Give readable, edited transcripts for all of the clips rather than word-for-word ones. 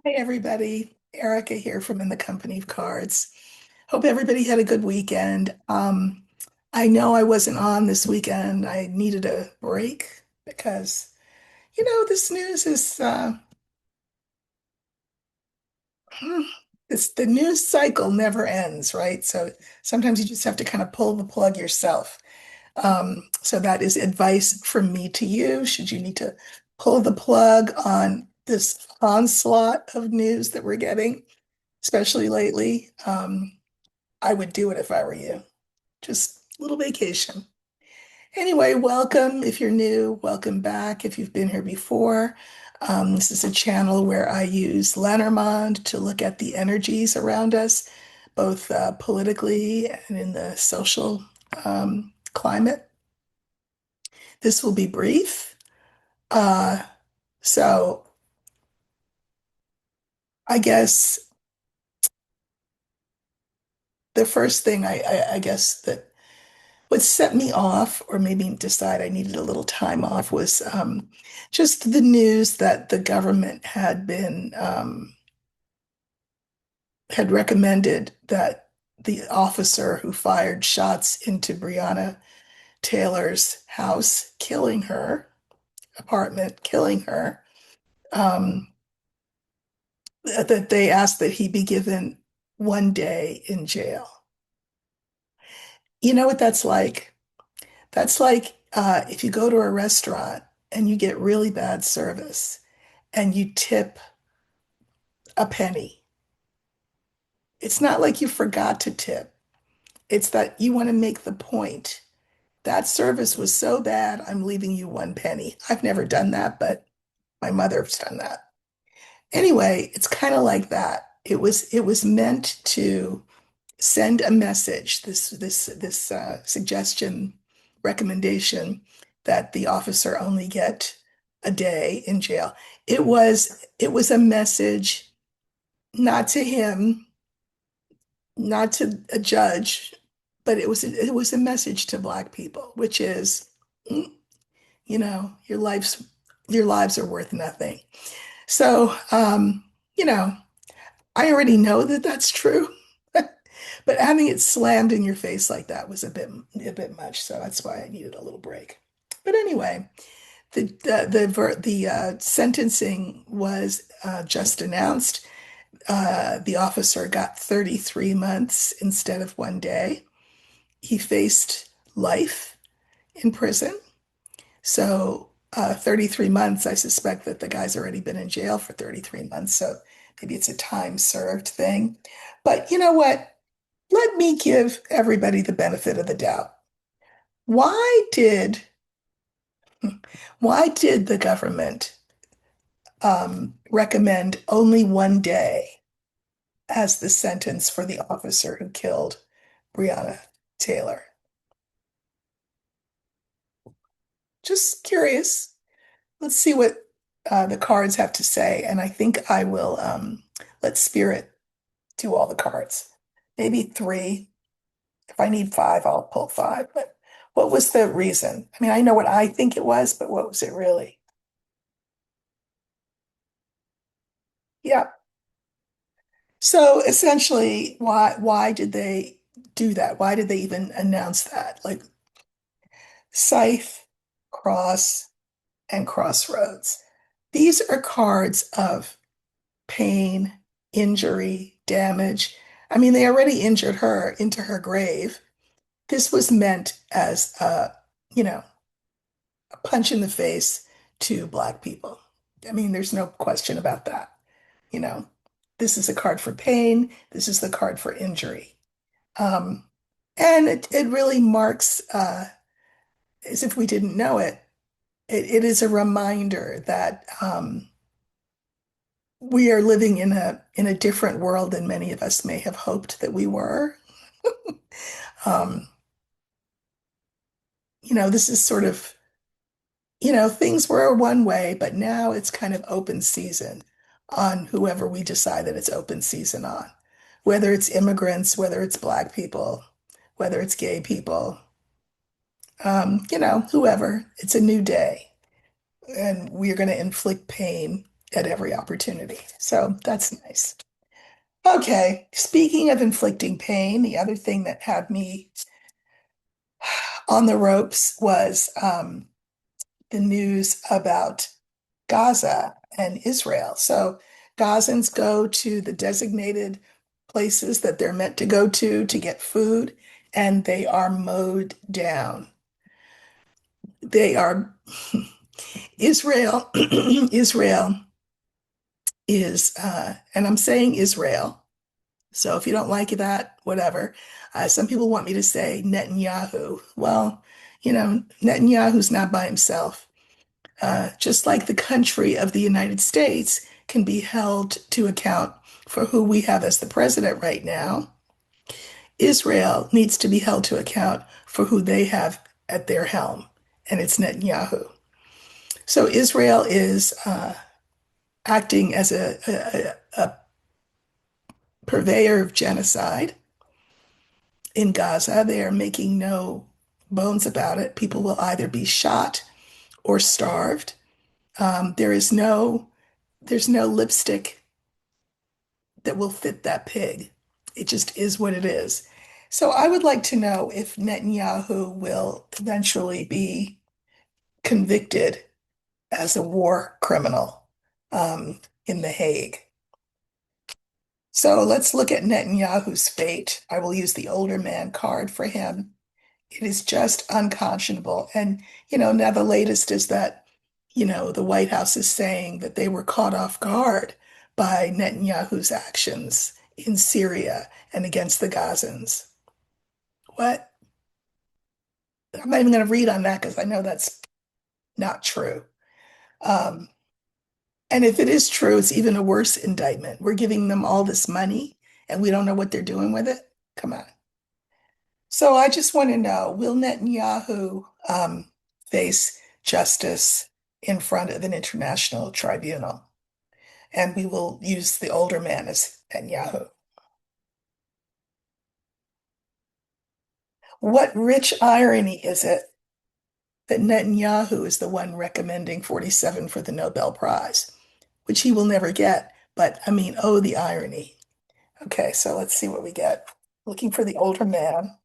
Hi, everybody. Erica here from In the Company of Cards. Hope everybody had a good weekend. I know I wasn't on this weekend. I needed a break because, this news is the news cycle never ends, right? So sometimes you just have to kind of pull the plug yourself. So that is advice from me to you. Should you need to pull the plug on this onslaught of news that we're getting, especially lately, I would do it if I were you. Just a little vacation. Anyway, welcome if you're new. Welcome back if you've been here before. This is a channel where I use Lenormand to look at the energies around us, both politically and in the social climate. This will be brief. Uh, so I guess the first thing I guess that what set me off, or made me decide I needed a little time off, was just the news that the government had recommended that the officer who fired shots into Briana Taylor's house, killing her, apartment, killing her, um, that they asked that he be given 1 day in jail. You know what that's like? That's like if you go to a restaurant and you get really bad service and you tip a penny. It's not like you forgot to tip. It's that you want to make the point. That service was so bad, I'm leaving you 1 penny. I've never done that, but my mother's done that. Anyway, it's kind of like that. It was meant to send a message, this suggestion, recommendation that the officer only get a day in jail. It was a message not to him, not to a judge, but it was a message to Black people, which is, mm, your lives are worth nothing. So, you know, I already know that that's true. But having it slammed in your face like that was a bit much, so that's why I needed a little break. But anyway, the sentencing was just announced. The officer got 33 months instead of 1 day. He faced life in prison. So 33 months, I suspect that the guy's already been in jail for 33 months, so maybe it's a time served thing. But you know what? Let me give everybody the benefit of the doubt. Why did why did the government recommend only 1 day as the sentence for the officer who killed Brianna Taylor? Just curious. Let's see what the cards have to say, and I think I will let Spirit do all the cards. Maybe three. If I need five, I'll pull five. But what was the reason? I mean, I know what I think it was, but what was it really? Yeah. So essentially, why did they do that? Why did they even announce that? Like Scythe, Cross, and Crossroads. These are cards of pain, injury, damage. I mean, they already injured her into her grave. This was meant as you know, a punch in the face to Black people. I mean, there's no question about that. You know, this is a card for pain. This is the card for injury. Um, and it really marks, as if we didn't know it, it is a reminder that we are living in a different world than many of us may have hoped that we were. Um, this is sort of, things were one way, but now it's kind of open season on whoever we decide that it's open season on, whether it's immigrants, whether it's Black people, whether it's gay people, whoever. It's a new day, and we're going to inflict pain at every opportunity. So that's nice. Okay, speaking of inflicting pain, the other thing that had me on the ropes was the news about Gaza and Israel. So Gazans go to the designated places that they're meant to go to get food, and they are mowed down. They are Israel. Israel is, and I'm saying Israel. So if you don't like that, whatever. Some people want me to say Netanyahu. Well, Netanyahu's not by himself. Just like the country of the United States can be held to account for who we have as the president right now, Israel needs to be held to account for who they have at their helm, and it's Netanyahu. So Israel is acting as a purveyor of genocide in Gaza. They are making no bones about it. People will either be shot or starved. There is there's no lipstick that will fit that pig. It just is what it is. So I would like to know if Netanyahu will eventually be convicted as a war criminal in The Hague. So let's look at Netanyahu's fate. I will use the older man card for him. It is just unconscionable. And, now the latest is that, the White House is saying that they were caught off guard by Netanyahu's actions in Syria and against the Gazans. What? I'm not even going to read on that because I know that's not true. Um, and if it is true, it's even a worse indictment. We're giving them all this money and we don't know what they're doing with it. Come on. So I just want to know, will Netanyahu face justice in front of an international tribunal? And we will use the older man as Netanyahu. What rich irony is it that Netanyahu is the one recommending 47 for the Nobel Prize, which he will never get. But I mean, oh, the irony. Okay, so let's see what we get. Looking for the older man.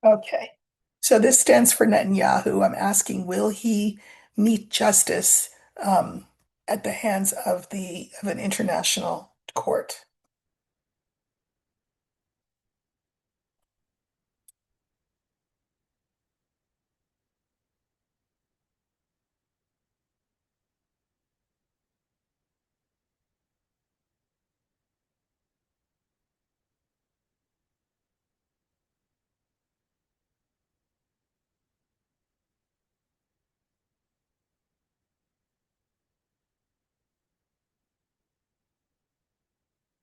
Okay. So this stands for Netanyahu. I'm asking, will he meet justice at the hands of the of an international court?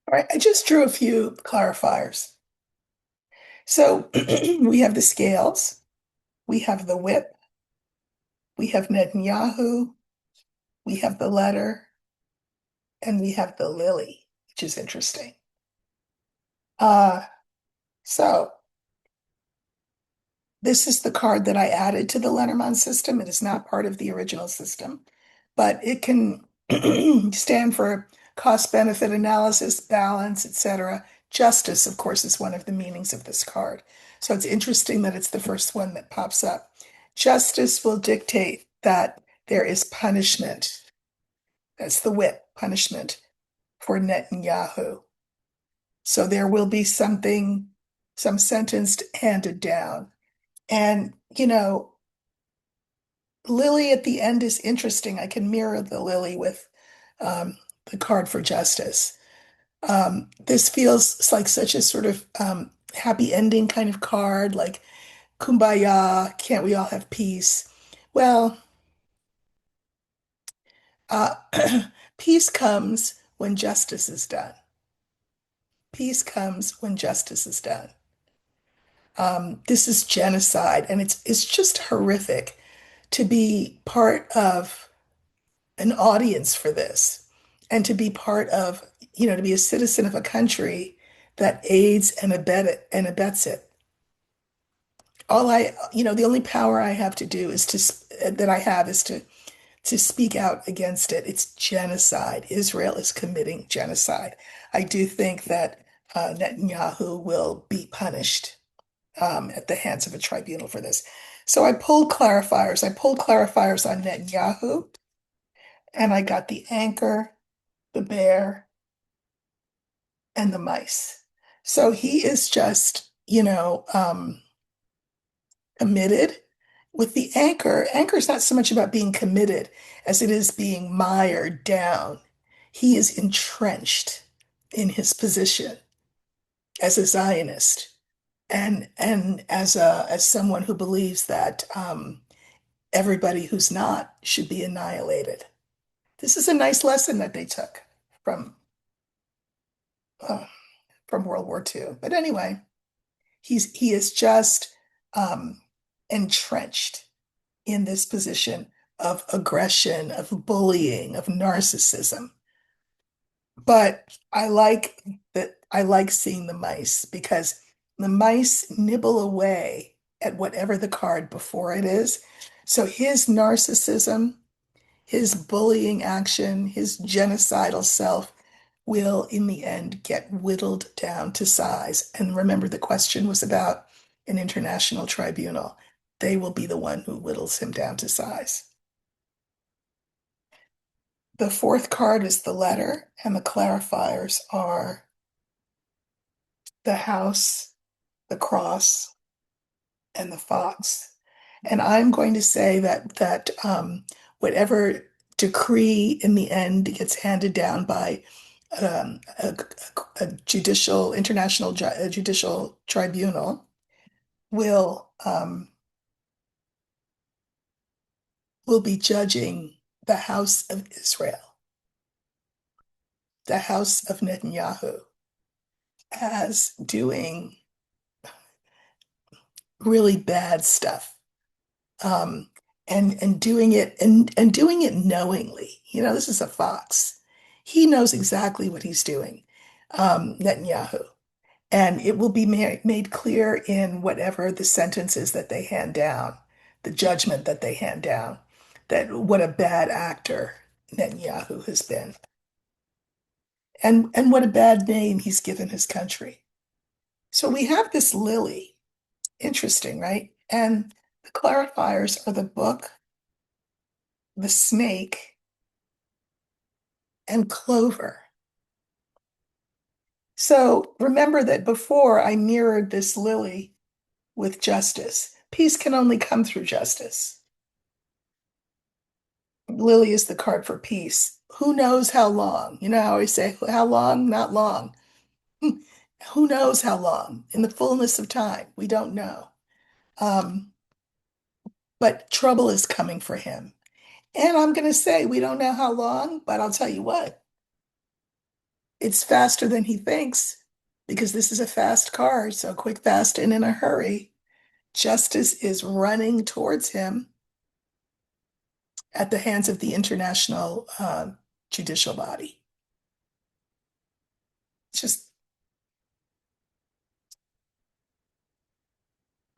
All right, I just drew a few clarifiers. So we have the scales, we have the whip, we have Netanyahu, we have the letter, and we have the lily, which is interesting. Uh, so this is the card that I added to the Lenormand system. It is not part of the original system, but it can stand for cost benefit analysis, balance, etc. Justice, of course, is one of the meanings of this card. So it's interesting that it's the first one that pops up. Justice will dictate that there is punishment. That's the whip, punishment for Netanyahu. So there will be some sentence handed down. And, Lily at the end is interesting. I can mirror the lily with the card for justice. This feels like such a sort of happy ending kind of card, like Kumbaya, can't we all have peace? Well, uh, peace comes when justice is done. Peace comes when justice is done. This is genocide, and it's just horrific to be part of an audience for this. and to be part of, to be a citizen of a country that aids and abets it. The only power I have to do is that I have is to speak out against it. It's genocide. Israel is committing genocide. I do think that Netanyahu will be punished at the hands of a tribunal for this. So I pulled clarifiers. I pulled clarifiers on Netanyahu, and I got the anchor, the bear, and the mice. So he is just, committed. With the anchor is not so much about being committed as it is being mired down. He is entrenched in his position as a Zionist and as someone who believes that everybody who's not should be annihilated. This is a nice lesson that they took from uh, from World War II. But anyway, he is just um, entrenched in this position of aggression, of bullying, of narcissism. But I like seeing the mice because the mice nibble away at whatever the card before it is. So his narcissism, his bullying action, his genocidal self will in the end get whittled down to size. And remember, the question was about an international tribunal. They will be the one who whittles him down to size. The fourth card is the letter, and the clarifiers are the house, the cross, and the fox. And I'm going to say that whatever decree in the end gets handed down by a judicial international judicial tribunal will be judging the house of Israel, the house of Netanyahu, as doing really bad stuff, um, and doing it knowingly. This is a fox. He knows exactly what he's doing, Netanyahu. And it will be made clear in whatever the sentences that they hand down, the judgment that they hand down, that what a bad actor Netanyahu has been, and what a bad name he's given his country. So we have this lily. Interesting, right? And the clarifiers are the book, the snake, and clover. So remember that before I mirrored this lily with justice. Peace can only come through justice. Lily is the card for peace. Who knows how long? You know how we say, how long? Not long. Who knows how long? In the fullness of time, we don't know. Um, but trouble is coming for him. And I'm going to say, we don't know how long, but I'll tell you what, it's faster than he thinks because this is a fast card. So quick, fast, and in a hurry. Justice is running towards him at the hands of the international judicial body. It's just,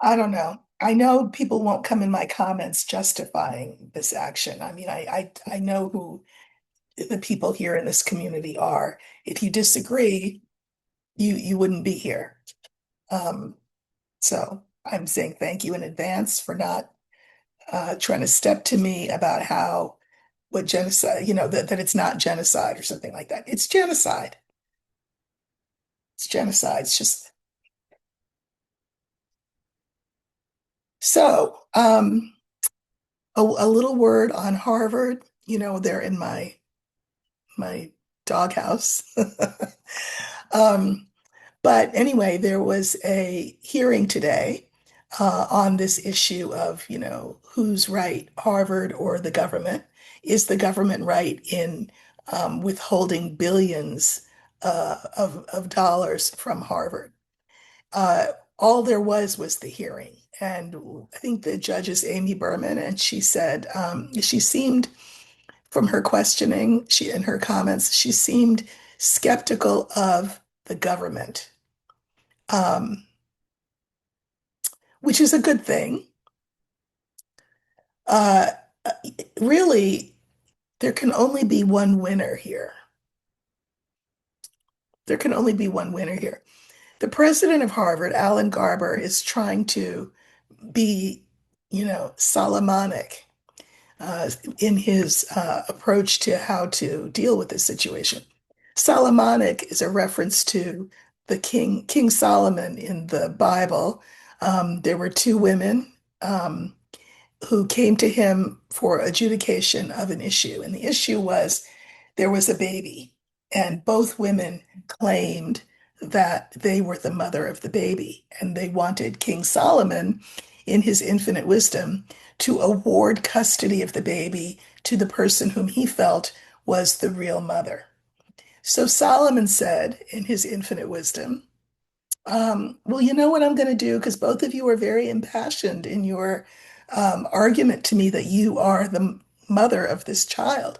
I don't know. I know people won't come in my comments justifying this action. I mean, I know who the people here in this community are. If you disagree, you wouldn't be here. Um, so I'm saying thank you in advance for not trying to step to me about how what genocide, that it's not genocide or something like that. It's genocide. It's genocide. It's just so. A little word on Harvard. They're in my doghouse. Um, but anyway, there was a hearing today on this issue of, who's right, Harvard or the government? Is the government right in withholding billions of dollars from Harvard? Uh, all there was the hearing. And I think the judge is Amy Berman, and she said she seemed from her questioning, she in her comments, she seemed skeptical of the government, um, which is a good thing. Uh, really, there can only be one winner here. There can only be one winner here. The president of Harvard, Alan Garber, is trying to be, Solomonic in his approach to how to deal with this situation. Solomonic is a reference to the King Solomon in the Bible. There were two women who came to him for adjudication of an issue, and the issue was there was a baby, and both women claimed that they were the mother of the baby, and they wanted King Solomon, in his infinite wisdom, to award custody of the baby to the person whom he felt was the real mother. So Solomon said, in his infinite wisdom, well, you know what I'm going to do? Because both of you are very impassioned in your argument to me that you are the mother of this child.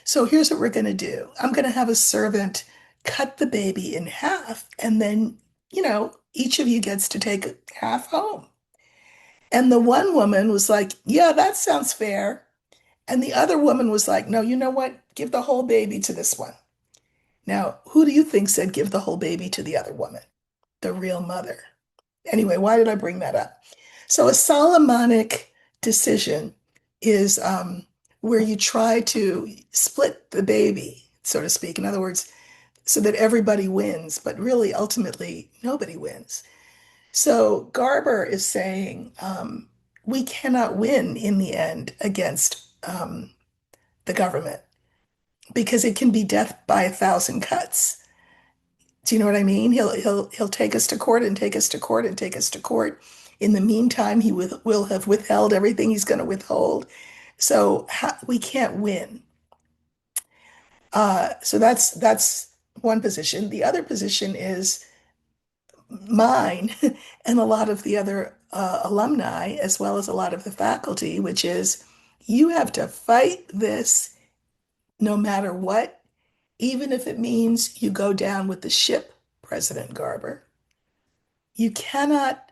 So here's what we're going to do. I'm going to have a servant cut the baby in half, and then, each of you gets to take half home. And the one woman was like, yeah, that sounds fair. And the other woman was like, no, you know what? Give the whole baby to this one. Now, who do you think said give the whole baby to the other woman? The real mother. Anyway, why did I bring that up? So a Solomonic decision is where you try to split the baby, so to speak. In other words, so that everybody wins, but really ultimately nobody wins. So Garber is saying we cannot win in the end against the government because it can be death by a thousand cuts. Do you know what I mean? He'll take us to court and take us to court and take us to court. In the meantime, he will have withheld everything he's going to withhold. So we can't win. So that's one position. The other position is mine and a lot of the other alumni, as well as a lot of the faculty, which is you have to fight this no matter what, even if it means you go down with the ship, President Garber. You cannot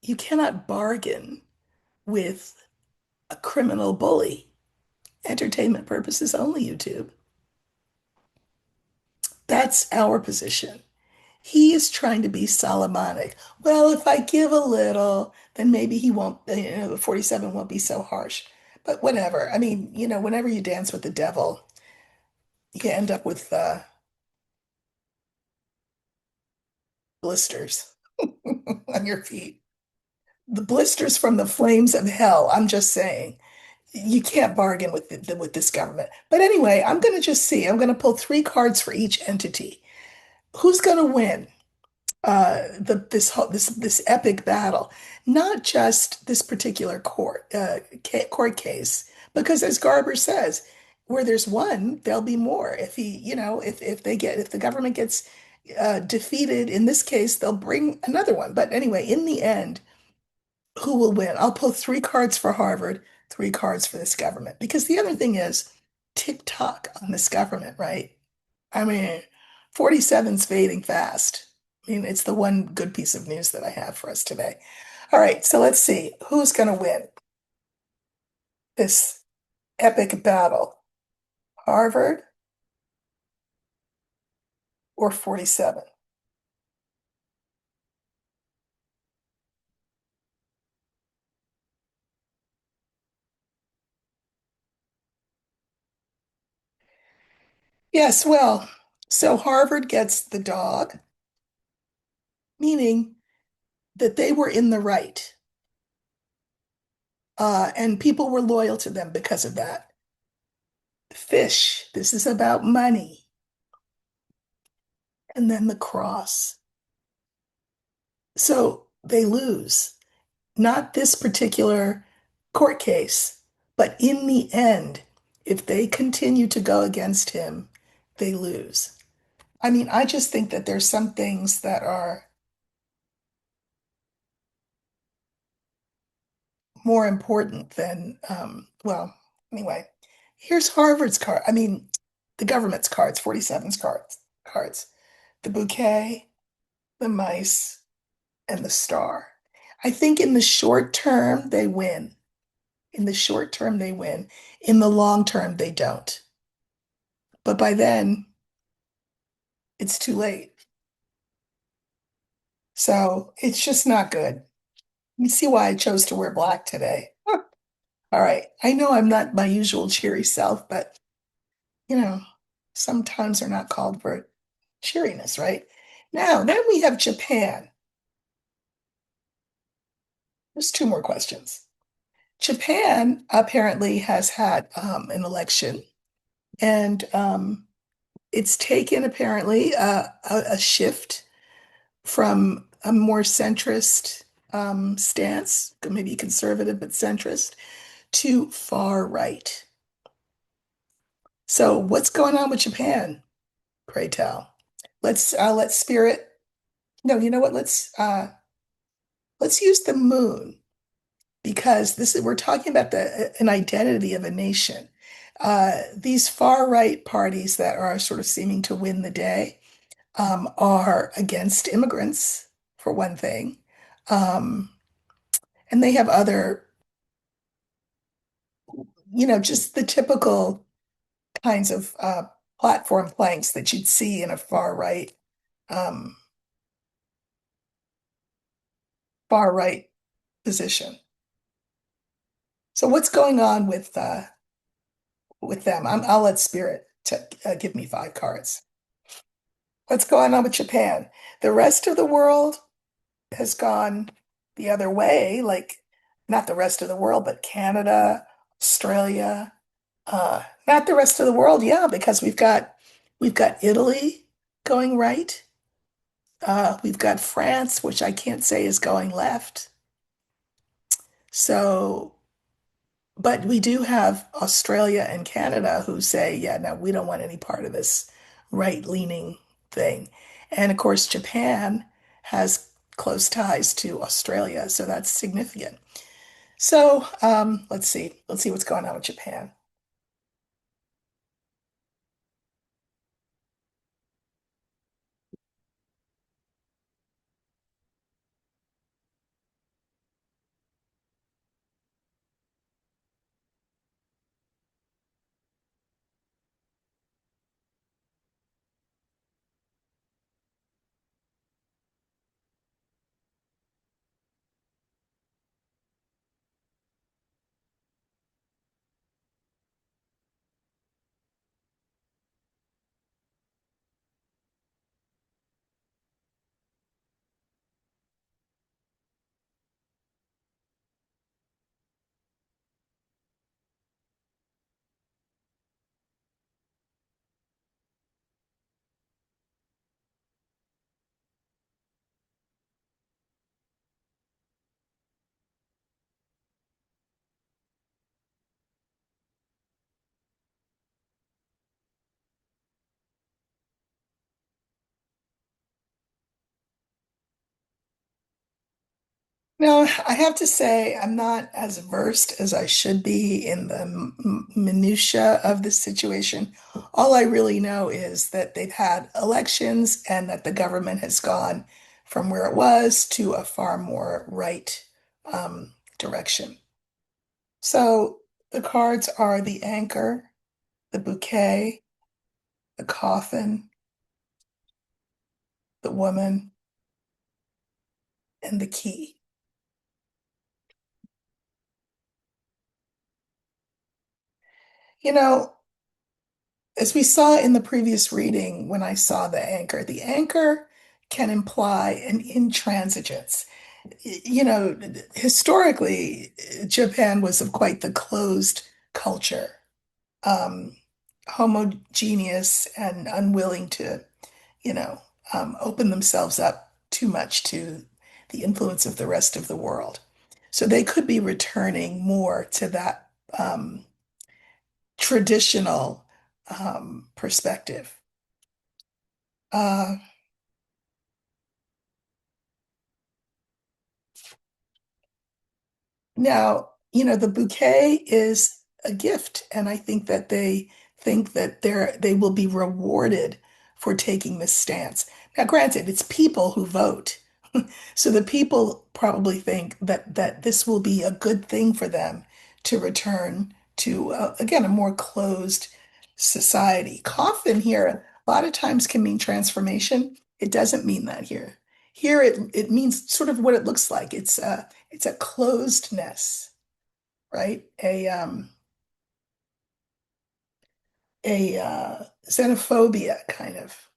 you cannot bargain with a criminal bully. Entertainment purposes only, YouTube. That's our position. He is trying to be Solomonic. Well, if I give a little, then maybe he won't, the 47 won't be so harsh. But whatever. I mean, whenever you dance with the devil, you end up with blisters on your feet. The blisters from the flames of hell. I'm just saying. You can't bargain with this government. But anyway, I'm going to just see. I'm going to pull three cards for each entity. Who's going to win this epic battle? Not just this particular court case, because as Garber says, where there's one, there'll be more. If he, if the government gets defeated in this case, they'll bring another one. But anyway, in the end, who will win? I'll pull three cards for Harvard, three cards for this government. Because the other thing is tick-tock on this government, right? I mean, 47's fading fast. I mean, it's the one good piece of news that I have for us today. All right, so let's see. Who's going to win this epic battle? Harvard or 47? Yes, well, so Harvard gets the dog, meaning that they were in the right. And people were loyal to them because of that. Fish, this is about money. And then the cross. So they lose. Not this particular court case, but in the end, if they continue to go against him, they lose. I mean, I just think that there's some things that are more important than, well, anyway, Here's Harvard's card. I mean, the government's cards, 47's cards. The bouquet, the mice, and the star. I think in the short term, they win. In the short term, they win. In the long term, they don't. But by then, it's too late. So it's just not good. You see why I chose to wear black today. All right. I know I'm not my usual cheery self, but you know, sometimes they're not called for cheeriness, right? Now, then we have Japan. There's two more questions. Japan apparently has had an election, and it's taken apparently a shift from a more centrist stance, maybe conservative but centrist, to far right. So, what's going on with Japan, pray tell? Let's spirit. No, you know what? Let's use the moon because this is we're talking about the an identity of a nation. These far right parties that are sort of seeming to win the day are against immigrants, for one thing, um, and they have other, just the typical kinds of platform planks that you'd see in a um, far right position. So what's going on with them? I'll let Spirit give me five cards. What's going on with Japan? The rest of the world has gone the other way, like not the rest of the world, but Canada, Australia, not the rest of the world, yeah, because we've got Italy going right. We've got France, which I can't say is going left. So, but we do have Australia and Canada who say, yeah, no, we don't want any part of this right-leaning thing. And of course, Japan has close ties to Australia, so that's significant. So, let's see. Let's see what's going on with Japan. Now, I have to say, I'm not as versed as I should be in the minutia of the situation. All I really know is that they've had elections and that the government has gone from where it was to a far more right direction. So the cards are the anchor, the bouquet, the coffin, the woman, and the key. You know, as we saw in the previous reading, when I saw the anchor can imply an intransigence. Historically, Japan was of quite the closed culture, um, homogeneous and unwilling to, you know, open themselves up too much to the influence of the rest of the world. So they could be returning more to that traditional perspective. Uh, Now, the bouquet is a gift. And I think that they think that they will be rewarded for taking this stance. Now, granted, it's people who vote. So the people probably think that this will be a good thing for them to return to, again, a more closed society. Coffin here a lot of times can mean transformation. It doesn't mean that here. Here it means sort of what it looks like. It's a closedness, right? A xenophobia kind of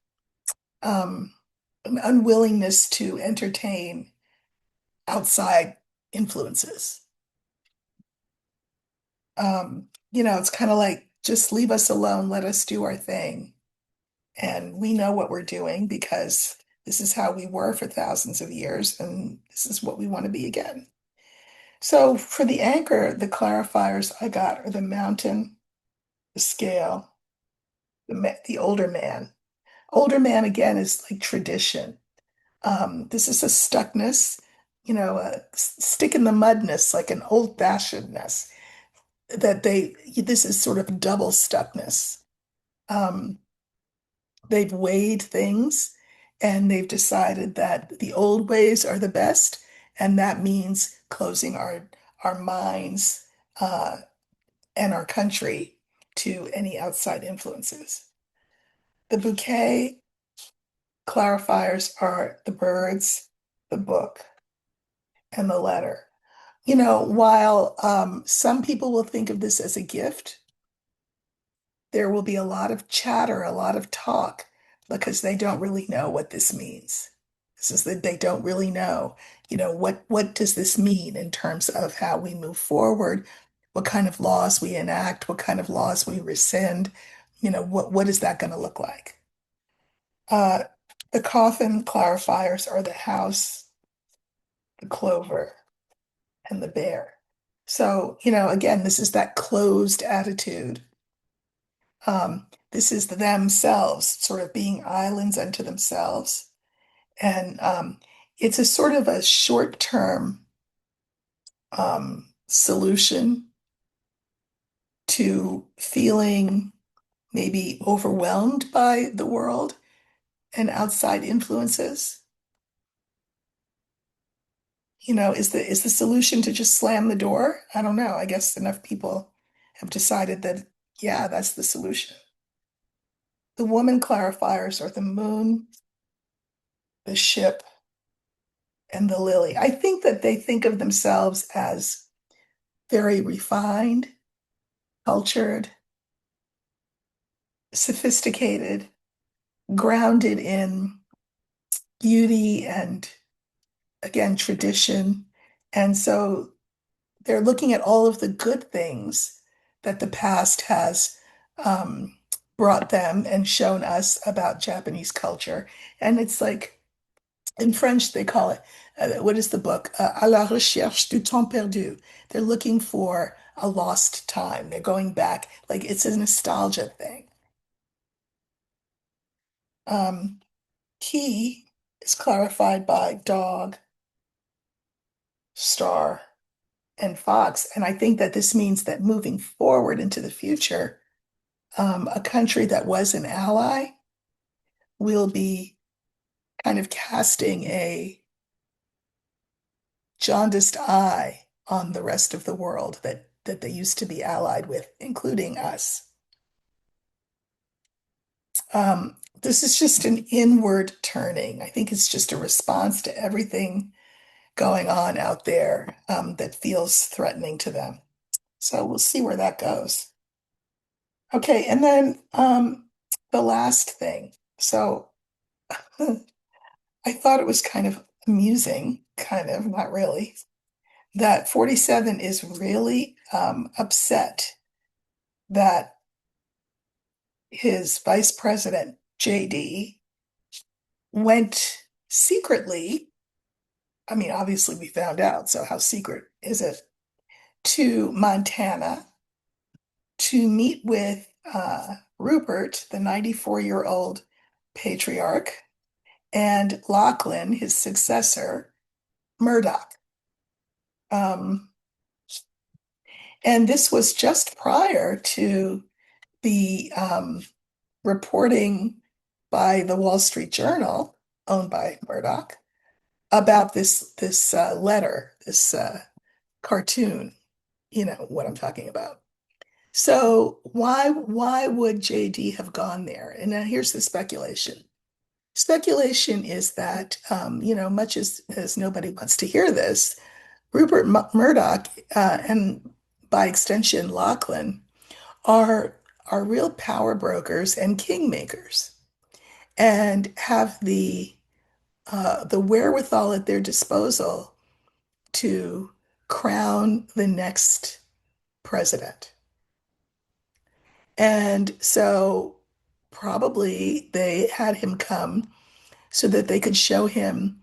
an unwillingness to entertain outside influences. It's kind of like just leave us alone, let us do our thing. And we know what we're doing because this is how we were for thousands of years, and this is what we want to be again. So for the anchor, the clarifiers I got are the mountain, the scale, the older man. Older man again is like tradition. This is a stuckness, a stick in the mudness, like an old-fashionedness this is sort of double stuckness. Um, they've weighed things and they've decided that the old ways are the best, and that means closing our minds and our country to any outside influences. The bouquet clarifiers are the birds, the book, and the letter. While some people will think of this as a gift, there will be a lot of chatter, a lot of talk, because they don't really know what this means. This is that they don't really know, what does this mean in terms of how we move forward, what kind of laws we enact, what kind of laws we rescind, what is that going to look like? Uh, the coffin clarifiers are the house, the clover, and the bear. So, again, this is that closed attitude. This is themselves, sort of being islands unto themselves. And it's a sort of a short-term solution to feeling maybe overwhelmed by the world and outside influences. Is the solution to just slam the door? I don't know. I guess enough people have decided that, yeah, that's the solution. The woman clarifiers are the moon, the ship, and the lily. I think that they think of themselves as very refined, cultured, sophisticated, grounded in beauty and, again, tradition. And so they're looking at all of the good things that the past has brought them and shown us about Japanese culture. And it's like, in French, they call it, what is the book? À la recherche du temps perdu. They're looking for a lost time. They're going back, like it's a nostalgia thing. Um, Key is clarified by dog, star, and fox. And I think that this means that moving forward into the future, a country that was an ally will be kind of casting a jaundiced eye on the rest of the world that they used to be allied with, including us. This is just an inward turning. I think it's just a response to everything going on out there that feels threatening to them. So we'll see where that goes. Okay, and then the last thing. So I thought it was kind of amusing, kind of, not really, that 47 is really upset that his vice president, JD, went secretly. I mean, obviously, we found out, so how secret is it? To Montana to meet with Rupert, the 94-year-old patriarch, and Lachlan, his successor, Murdoch. Um, And this was just prior to the reporting by the Wall Street Journal, owned by Murdoch, about this letter, this cartoon. You know what I'm talking about. So why would JD have gone there? And now here's the speculation. Speculation is that much as nobody wants to hear this, Rupert Murdoch and by extension Lachlan are are real power brokers and kingmakers and have the wherewithal at their disposal to crown the next president. And so probably they had him come so that they could show him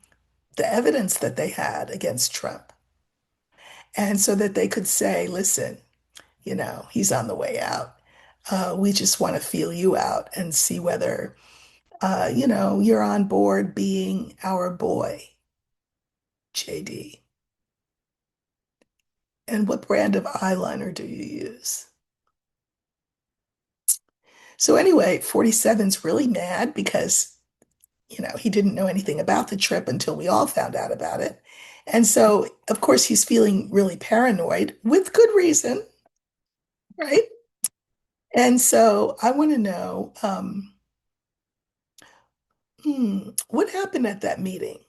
the evidence that they had against Trump. And so that they could say, listen, he's on the way out. We just want to feel you out and see whether, you're on board being our boy, JD. And what brand of eyeliner do you use? So anyway, 47's really mad because, he didn't know anything about the trip until we all found out about it. And so, of course, he's feeling really paranoid with good reason, right? And so I want to know, what happened at that meeting?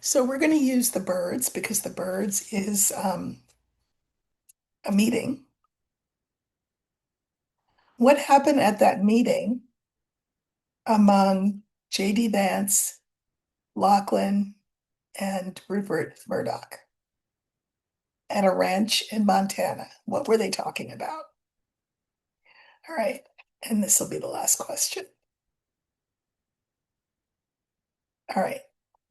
So we're going to use the birds because the birds is a meeting. What happened at that meeting among J.D. Vance, Lachlan, and Rupert Murdoch at a ranch in Montana? What were they talking about? All right. And this will be the last question. All right.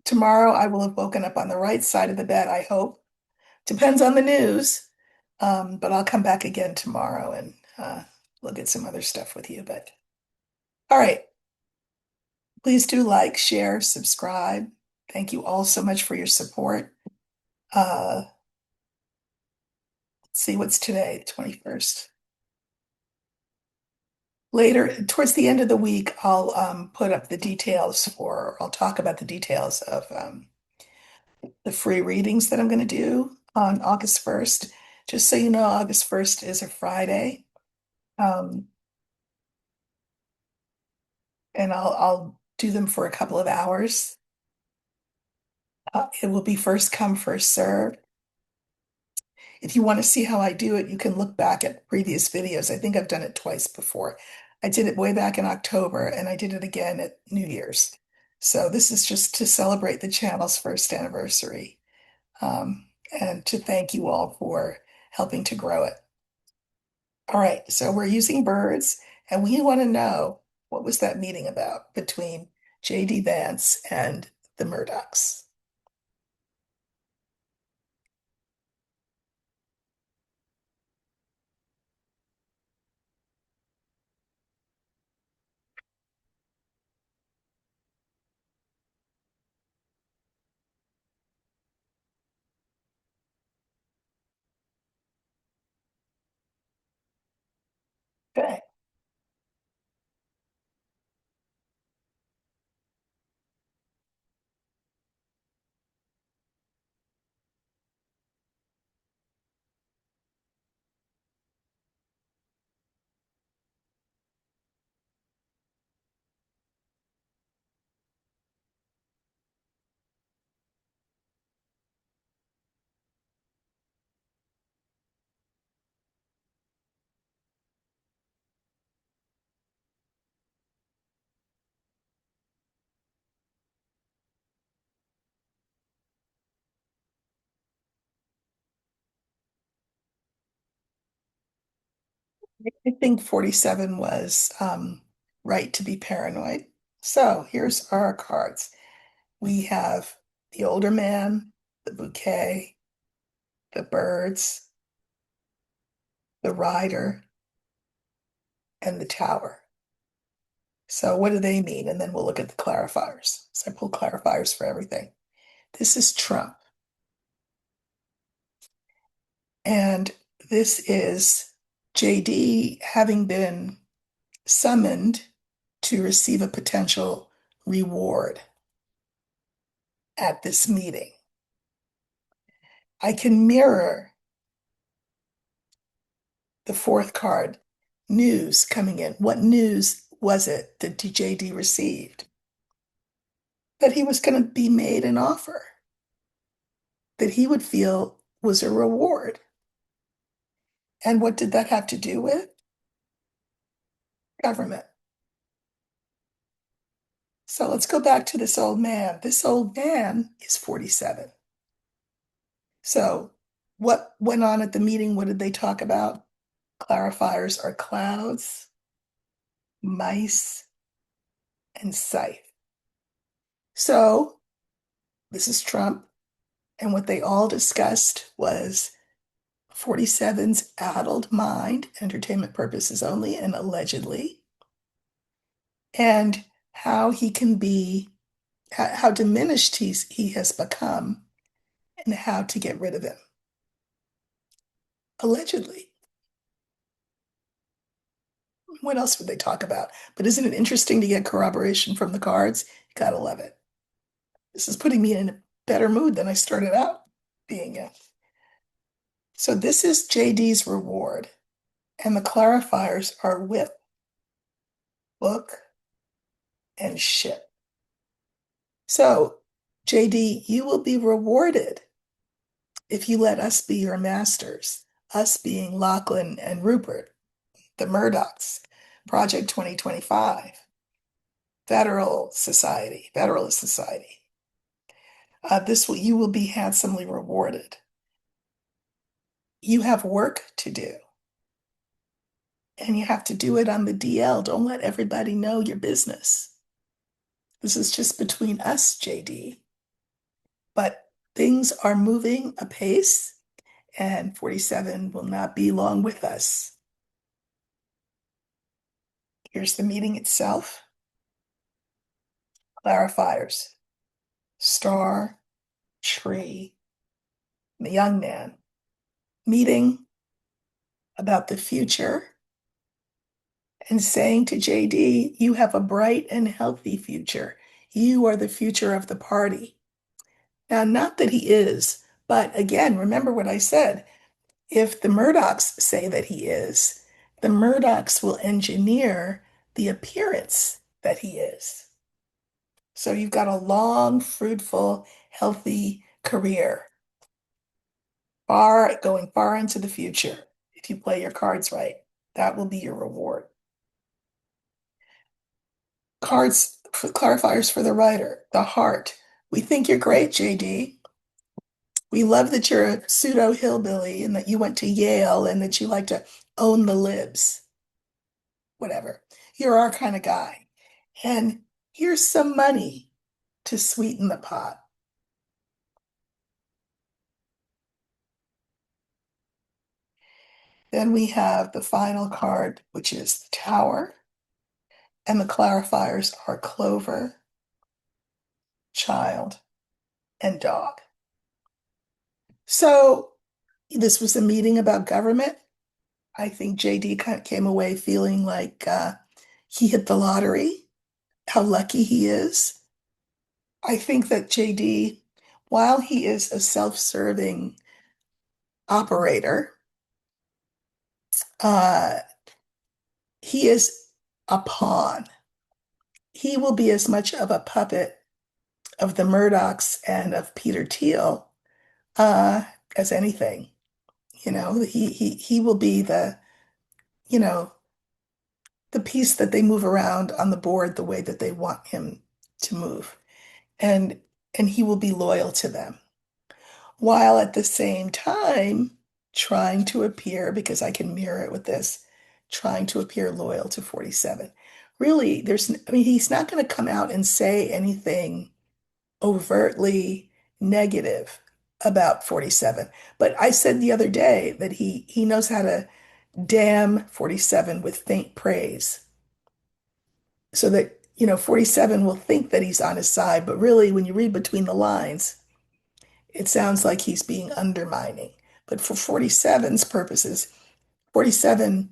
Tomorrow I will have woken up on the right side of the bed, I hope. Depends on the news. But I'll come back again tomorrow and look at some other stuff with you. But all right. Please do like, share, subscribe. Thank you all so much for your support. Let's see what's today, 21st. Later, towards the end of the week, I'll put up the details I'll talk about the details of the free readings that I'm going to do on August 1st. Just so you know, August 1st is a Friday. Um, and I'll do them for a couple of hours. It will be first come, first serve. If you want to see how I do it, you can look back at previous videos. I think I've done it twice before. I did it way back in October and I did it again at New Year's. So this is just to celebrate the channel's first anniversary, and to thank you all for helping to grow it. All right, so we're using birds and we want to know what was that meeting about between J.D. Vance and the Murdochs. Okay. I think 47 was right to be paranoid. So here's our cards. We have the older man, the bouquet, the birds, the rider, and the tower. So what do they mean? And then we'll look at the clarifiers. So I pull clarifiers for everything. This is Trump. And This is JD having been summoned to receive a potential reward at this meeting. I can mirror the fourth card, news coming in. What news was it that JD received? That he was going to be made an offer that he would feel was a reward. And what did that have to do with? Government. So let's go back to this old man. This old man is 47. So what went on at the meeting? What did they talk about? Clarifiers are clouds, mice, and scythe. So this is Trump. And what they all discussed was 47's addled mind, entertainment purposes only, and allegedly, and how he can be, how diminished he has become, and how to get rid of him. Allegedly. What else would they talk about? But isn't it interesting to get corroboration from the cards? You gotta love it. This is putting me in a better mood than I started out being in. So this is JD's reward, and the clarifiers are whip, book, and ship. So, JD, you will be rewarded if you let us be your masters, us being Lachlan and Rupert, the Murdochs, Project 2025, Federalist Society. You will be handsomely rewarded. You have work to do, and you have to do it on the DL. Don't let everybody know your business. This is just between us, JD. But things are moving apace, and 47 will not be long with us. Here's the meeting itself. Clarifiers. Star, tree, the young man. Meeting about the future and saying to JD, you have a bright and healthy future. You are the future of the party. Now, not that he is, but again, remember what I said. If the Murdochs say that he is, the Murdochs will engineer the appearance that he is. So you've got a long, fruitful, healthy career, going far into the future. If you play your cards right, that will be your reward. Clarifiers for the writer, the heart. We think you're great, JD. We love that you're a pseudo hillbilly and that you went to Yale and that you like to own the libs. Whatever. You're our kind of guy. And here's some money to sweeten the pot. Then we have the final card, which is the Tower. And the clarifiers are Clover, Child, and Dog. So this was a meeting about government. I think JD kind of came away feeling like he hit the lottery, how lucky he is. I think that JD, while he is a self-serving operator, uh, he is a pawn. He will be as much of a puppet of the Murdochs and of Peter Thiel uh, as anything. He will be you know, the piece that they move around on the board the way that they want him to move. And and he will be loyal to them, while at the same time trying to appear, because I can mirror it with this, trying to appear loyal to 47. Really, I mean, he's not going to come out and say anything overtly negative about 47. But I said the other day that he knows how to damn 47 with faint praise so that, 47 will think that he's on his side, but really when you read between the lines, it sounds like he's being undermining. But for 47's purposes, 47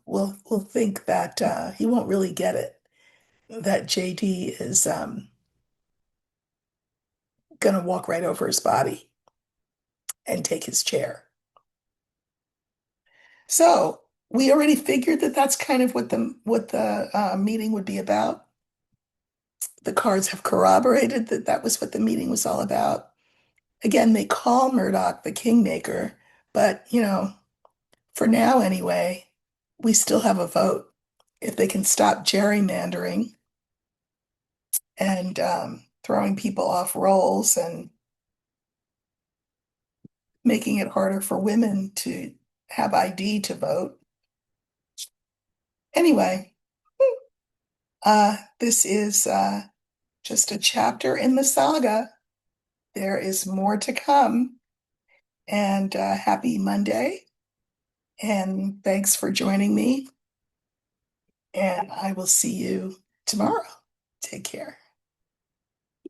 will think that he won't really get it, that JD is going to walk right over his body and take his chair. So we already figured that that's kind of what the meeting would be about. The cards have corroborated that that was what the meeting was all about. Again, they call Murdoch the kingmaker, but for now anyway, we still have a vote. If they can stop gerrymandering and throwing people off rolls and making it harder for women to have ID to vote. Anyway, this is just a chapter in the saga. There is more to come. And happy Monday. And thanks for joining me. And I will see you tomorrow. Take care.